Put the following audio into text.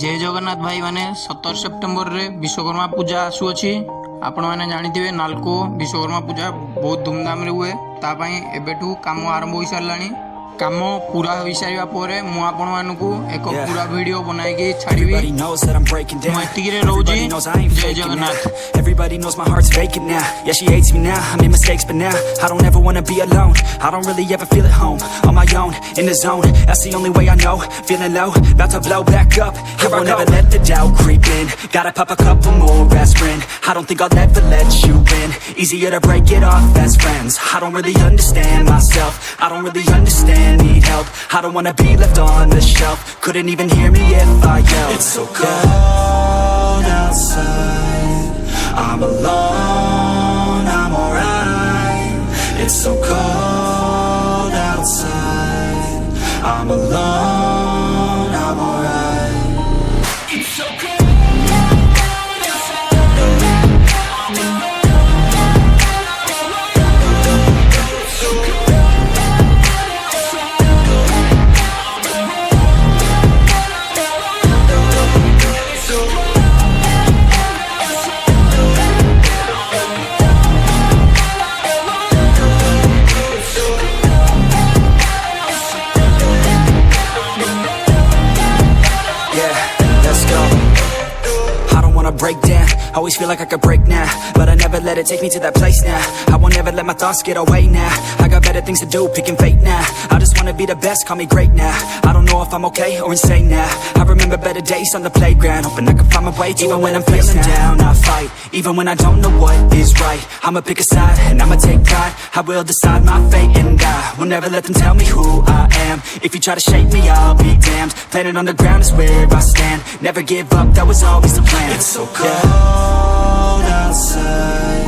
जय जगन्नाथ भाई माने 17 सेप्टेम्बर रे विश्वकर्मा पूजा आसुअछि। आपण माने जानिथिबे नालको विश्वकर्मा पूजा बहुत धूमधाम रे हुए। ता पई एबेठू काम आरंभ होई सारलानी। काम पूरा होई सारिबा पोरे मु आपण मानकू एक पूरा वीडियो बनाई के छाड़ीबी। मैं एतिकिरे रहूजी। जय Jagannath. Everybody knows my heart's vacant now. Yeah, she hates me now. I made mistakes, but now I don't ever wanna be alone. I don't really ever feel at home. On my own, in the zone. That's the only way I know. Feeling low, about to blow back up. Here I won't ever let the doubt creep in. Gotta pop a couple more aspirin. I don't think I'll ever let you in. Easier to break it off best friends. I don't really understand myself. I don't really understand, need help. I don't wanna be left on the shelf. Couldn't even hear me if I yelled. It's so cold outside. I'm alone, I'm alright. It's so cold outside. I'm alone, I'm alright. It's so cold. Break down, always feel like I could break now, but I never let it take me to that place now. I won't ever let my thoughts get away now. I got better things to do, picking fate now. I just wanna be the best, call me great now. I don't know if I'm okay or insane now. I remember better days on the playground, hoping I can find my way. Even when I'm feeling down, I fight. Even when I don't know what is right, I'ma pick a side and I'ma take pride. I will decide my fate and I will never let them tell me who I am. If you try to shake me, I'll be damned. Planet on the ground is where I stand. Never give up, that was always the plan. It's so cold outside.